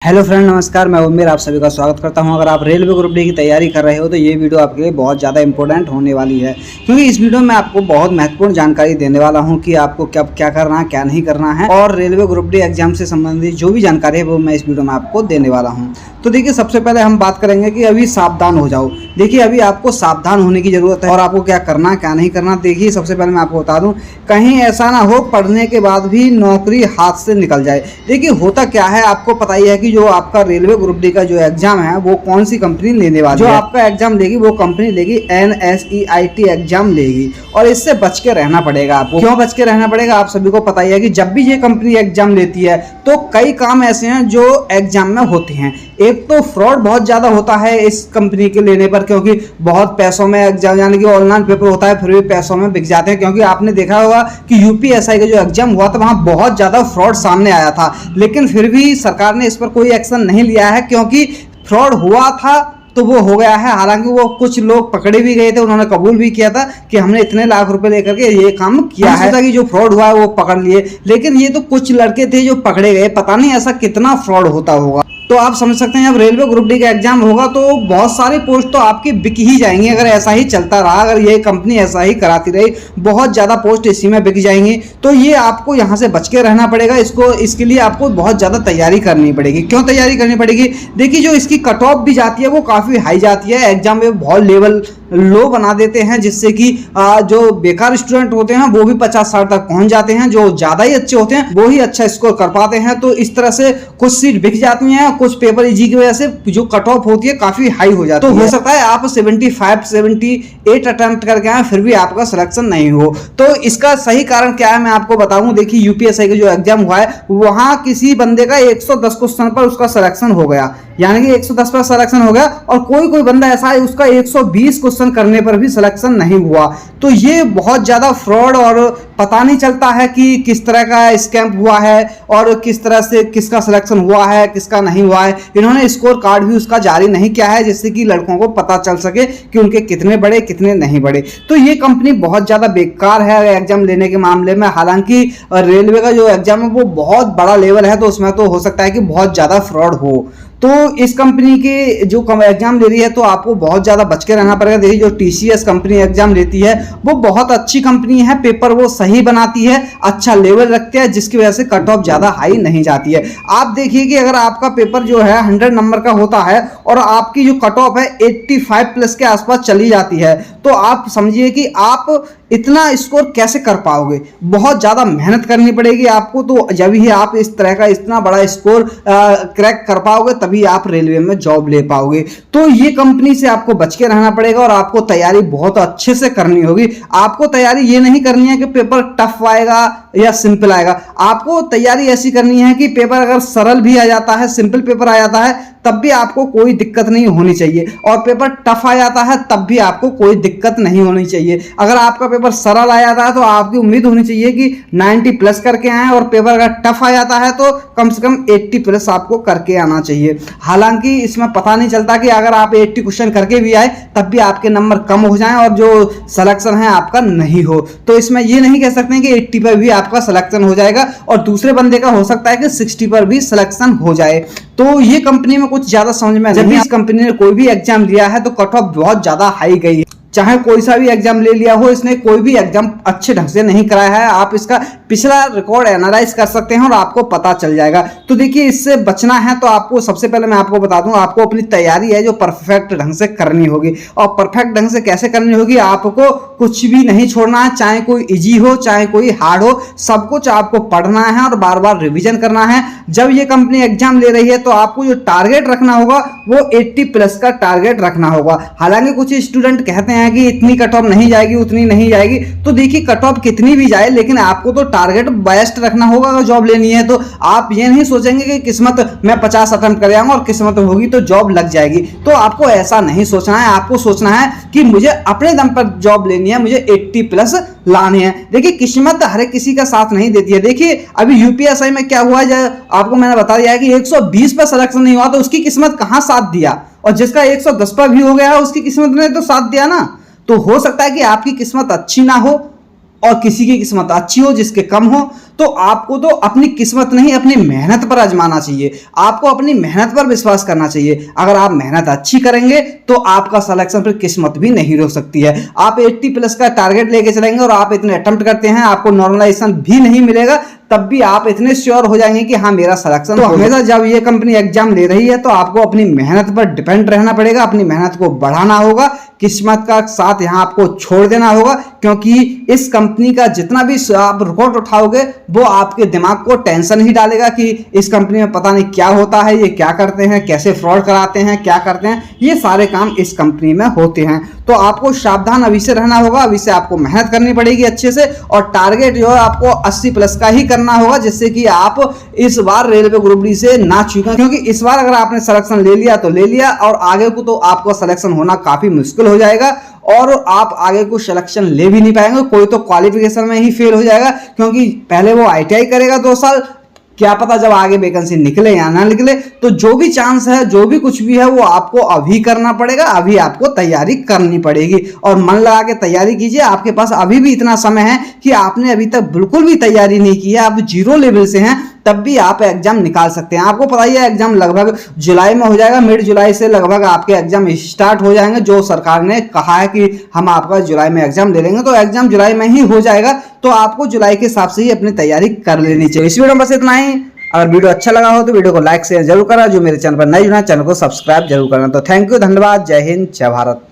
Hello friend, नमस्कार। मैं उम्मीद आप सभी का स्वागत करता हूं। अगर आप रेलवे ग्रुप डी की तैयारी कर रहे हो तो ये वीडियो आपके लिए बहुत ज़्यादा इंपॉर्टेंट होने वाली है, क्योंकि इस वीडियो में आपको बहुत महत्वपूर्ण जानकारी देने वाला हूं कि आपको कब क्या करना है, क्या नहीं करना है, और रेलवे ग्रुप डी एग्जाम से संबंधित जो भी जानकारी है वो मैं इस वीडियो में आपको देने वाला हूँ। तो देखिए, सबसे पहले हम बात करेंगे कि अभी सावधान हो जाओ। देखिए, अभी आपको सावधान होने की ज़रूरत है और आपको क्या करना क्या नहीं करना। देखिए, सबसे पहले मैं आपको बता दूं, कहीं ऐसा ना हो पढ़ने के बाद भी नौकरी हाथ से निकल जाए। देखिए, होता क्या है, आपको पता ही है कि जो आपका रेलवे ग्रुप डी का जो एग्जाम है वो कौन सी कंपनी लेने वाली है। जो आपका एग्जाम लेगी वो कंपनी लेगी NSEIT एग्जाम लेगी, और इससे बच के रहना पड़ेगा आपको। क्यों बच के रहना पड़ेगा, आप सभी को पता ही है कि जब भी ये कंपनी एग्जाम लेती है तो कई काम ऐसे हैं जो एग्जाम में होते हैं। एक तो फ्रॉड बहुत ज्यादा होता है इस कंपनी के लेने पर, क्योंकि बहुत पैसों में एग्जाम, यानी कि ऑनलाइन पेपर होता है, फिर भी पैसों में बिक जाते हैं। क्योंकि आपने देखा होगा कि UPSI का जो एग्जाम हुआ था वहां बहुत ज्यादा फ्रॉड सामने आया था, लेकिन फिर भी सरकार ने इस पर कोई एक्शन नहीं लिया है, क्योंकि फ्रॉड हुआ था तो वो हो गया है। हालांकि वो कुछ लोग पकड़े भी गए थे, उन्होंने कबूल भी किया था कि हमने इतने लाख रुपए लेकर के ये काम किया है, कि जो फ्रॉड हुआ है वो पकड़ लिए। लेकिन ये तो कुछ लड़के थे जो पकड़े गए, पता नहीं ऐसा कितना फ्रॉड होता होगा। तो आप समझ सकते हैं, जब रेलवे ग्रुप डी का एग्जाम होगा तो बहुत सारी पोस्ट तो आपकी बिक ही जाएंगी। अगर ऐसा ही चलता रहा, अगर ये कंपनी ऐसा ही कराती रही, बहुत ज़्यादा पोस्ट इसी में बिक जाएंगी। तो ये आपको यहाँ से बच के रहना पड़ेगा। इसके लिए आपको बहुत ज़्यादा तैयारी करनी पड़ेगी। क्यों तैयारी करनी पड़ेगी? देखिए, जो इसकी कट ऑफ भी जाती है वो काफ़ी हाई जाती है। एग्जाम में बहुत लेवल लो बना देते हैं, जिससे कि जो बेकार स्टूडेंट होते हैं वो भी 50-60 तक पहुंच जाते हैं। जो ज़्यादा ही अच्छे होते हैं वो ही अच्छा स्कोर कर पाते हैं। तो इस तरह से कुछ सीट बिक जाती हैं, कुछ पेपर इजी की वजह से जो कट ऑफ होती है काफी हाई हो जाती है। तो हो सकता है आप 75-78 अटेम्प्ट करके आए, फिर भी आपका सिलेक्शन नहीं हो। तो इसका सही कारण क्या है मैं आपको बताऊं। देखिए, UPSI का जो एग्जाम हुआ है वहां किसी बंदे का 110 क्वेश्चन पर उसका सिलेक्शन हो गया, यानी कि 110 पर सिलेक्शन हो गया, और कोई बंदा ऐसा है उसका 120 क्वेश्चन करने पर भी सिलेक्शन नहीं हुआ। तो ये बहुत ज्यादा फ्रॉड, और पता नहीं चलता है कि किस तरह का स्कैम हुआ है और किस तरह से किसका सिलेक्शन हुआ है, किसका नहीं हुआ है। इन्होंने स्कोर कार्ड भी उसका जारी नहीं किया है, जिससे कि लड़कों को पता चल सके कि उनके कितने बड़े कितने नहीं बड़े। तो ये कंपनी बहुत ज़्यादा बेकार है एग्जाम लेने के मामले में। हालांकि रेलवे का जो एग्जाम है वो बहुत बड़ा लेवल है, तो उसमें तो हो सकता है कि बहुत ज़्यादा फ्रॉड हो। तो इस कंपनी के जो एग्जाम ले रही है तो आपको बहुत ज़्यादा बच के रहना पड़ेगा। देखिए, जो TCS कंपनी एग्जाम लेती है वो बहुत अच्छी कंपनी है, पेपर वो सही बनाती है, अच्छा लेवल रखते हैं, जिसकी वजह से कट ऑफ ज़्यादा हाई नहीं जाती है। आप देखिए कि अगर आपका पेपर जो है 100 नंबर का होता है और आपकी जो कट ऑफ है 85 प्लस के आसपास चली जाती है, तो आप समझिए कि आप इतना स्कोर कैसे कर पाओगे। बहुत ज़्यादा मेहनत करनी पड़ेगी आपको, तो जब ही आप इस तरह का इतना बड़ा स्कोर क्रैक कर पाओगे तभी आप रेलवे में जॉब ले पाओगे। तो ये कंपनी से आपको बच के रहना पड़ेगा, और आपको तैयारी बहुत अच्छे से करनी होगी। आपको तैयारी ये नहीं करनी है कि पेपर टफ आएगा या सिंपल आएगा। आपको तैयारी ऐसी करनी है कि पेपर अगर सरल भी आ जाता है, सिंपल पेपर आ जाता है, तब भी आपको कोई दिक्कत नहीं होनी चाहिए, और पेपर टफ आ जाता है तब भी आपको कोई दिक्कत नहीं होनी चाहिए। अगर आपका पेपर सरल आ जाता है तो आपकी उम्मीद होनी चाहिए कि 90 प्लस करके आए, और पेपर अगर टफ आ जाता है तो कम से कम 80 प्लस आपको करके आना चाहिए। हालांकि इसमें पता नहीं चलता कि अगर आप 80 क्वेश्चन करके भी आए तब भी आपके नंबर कम हो जाएं और जो सिलेक्शन है आपका नहीं हो। तो इसमें ये नहीं कह सकते कि 80 पर भी आपका सिलेक्शन हो जाएगा, और दूसरे बंदे का हो सकता है कि 60 पर भी सिलेक्शन हो जाए। तो ये कंपनी में कुछ ज्यादा समझ में जब भी इस कंपनी ने कोई भी एग्जाम दिया है तो कट ऑफ बहुत ज्यादा हाई गई है। चाहे कोई सा भी एग्जाम ले लिया हो, इसने कोई भी एग्जाम अच्छे ढंग से नहीं कराया है। आप इसका पिछला रिकॉर्ड एनालाइज कर सकते हैं और आपको पता चल जाएगा। तो देखिए, इससे बचना है तो आपको सबसे पहले मैं आपको बता दूं, आपको अपनी तैयारी है जो परफेक्ट ढंग से करनी होगी। और परफेक्ट ढंग से कैसे करनी होगी, आपको कुछ भी नहीं छोड़ना है, चाहे कोई इजी हो चाहे कोई हार्ड हो, सब कुछ आपको पढ़ना है और बार बार रिविजन करना है। जब ये कंपनी एग्जाम ले रही है तो आपको जो टारगेट रखना होगा वो 80 प्लस का टारगेट रखना होगा। हालांकि कुछ स्टूडेंट कहते हैं कि इतनी कट ऑफ नहीं जाएगी, उतनी नहीं जाएगी। तो देखिए, कट ऑफ कितनी भी जाए, लेकिन आपको तो टारगेट बेस्ट रखना होगा। अगर जॉब लेनी है तो आप ये नहीं सोचेंगे कि किस्मत मैं 50 अटेम्प्ट कर आऊंगा और किस्मत होगी तो जॉब लग जाएगी। तो आपको ऐसा नहीं सोचना है। आपको सोचना है कि मुझे अपने दम पर जॉब लेनी है, मुझे 80 प्लस लाने हैं। देखिए, किस्मत हर किसी का साथ नहीं देती है। देखिए, अभी UPSI में क्या हुआ, आपको मैंने बता दिया है कि 120 पर सिलेक्शन नहीं हुआ तो उसकी किस्मत कहां साथ दिया, और जिसका 110 पर भी हो गया उसकी किस्मत ने तो साथ दिया ना। तो हो सकता है कि आपकी किस्मत अच्छी ना हो, और किसी की किस्मत अच्छी हो, जिसके कम हो, तो आपको तो अपनी किस्मत नहीं अपनी मेहनत पर आजमाना चाहिए। आपको अपनी मेहनत पर विश्वास करना चाहिए। अगर आप मेहनत अच्छी करेंगे तो आपका सिलेक्शन फिर किस्मत भी नहीं रोक सकती है। आप 80 प्लस का टारगेट लेके चलेंगे और आप इतने अटेम्प्ट करते हैं, आपको नॉर्मलाइजेशन भी नहीं मिलेगा, तब भी आप इतने श्योर हो जाएंगे कि हाँ मेरा सिलेक्शन। तो हमेशा जब ये कंपनी एग्जाम ले रही है तो आपको अपनी मेहनत पर डिपेंड रहना पड़ेगा, अपनी मेहनत को बढ़ाना होगा, किस्मत का साथ यहाँ आपको छोड़ देना होगा, क्योंकि इस कंपनी का जितना भी आप रिकॉर्ड उठाओगे वो आपके दिमाग को टेंशन ही डालेगा कि इस कंपनी में पता नहीं क्या होता है, ये क्या करते हैं, कैसे फ्रॉड कराते हैं, क्या करते हैं, ये सारे काम इस कंपनी में होते हैं। तो आपको सावधान अभी से रहना होगा, अभी से आपको मेहनत करनी पड़ेगी अच्छे से, और टारगेट जो है आपको 80 प्लस का ही करना होगा, जिससे कि आप इस बार रेलवे ग्रुप डी से ना चूकें। क्योंकि इस बार अगर आपने सिलेक्शन ले लिया तो ले लिया, और आगे को तो आपको सिलेक्शन होना काफी मुश्किल हो जाएगा, और आप आगे को सिलेक्शन ले भी नहीं पाएंगे। कोई तो क्वालिफिकेशन में ही फेल हो जाएगा, क्योंकि पहले वो ITI करेगा 2 साल, क्या पता जब आगे वैकेंसी निकले या ना निकले। तो जो भी चांस है, जो भी कुछ भी है, वो आपको अभी करना पड़ेगा, अभी आपको तैयारी करनी पड़ेगी, और मन लगा के तैयारी कीजिए। आपके पास अभी भी इतना समय है कि आपने अभी तक बिल्कुल भी तैयारी नहीं की है, आप 0 लेवल से हैं, तब भी आप एग्जाम निकाल सकते हैं। आपको पता ही है एग्जाम लगभग जुलाई में हो जाएगा, मिड जुलाई से लगभग आपके एग्जाम स्टार्ट हो जाएंगे। जो सरकार ने कहा है कि हम आपका जुलाई में एग्जाम ले लेंगे, तो एग्जाम जुलाई में ही हो जाएगा। तो आपको जुलाई के हिसाब से ही अपनी तैयारी कर लेनी चाहिए। इस वीडियो में बस इतना ही। अगर वीडियो अच्छा लगा हो तो वीडियो को लाइक शेयर जरूर करना। जो मेरे चैनल पर नए जुड़ा, चैनल को सब्सक्राइब जरूर करना। तो थैंक यू, धन्यवाद, जय हिंद, जय भारत।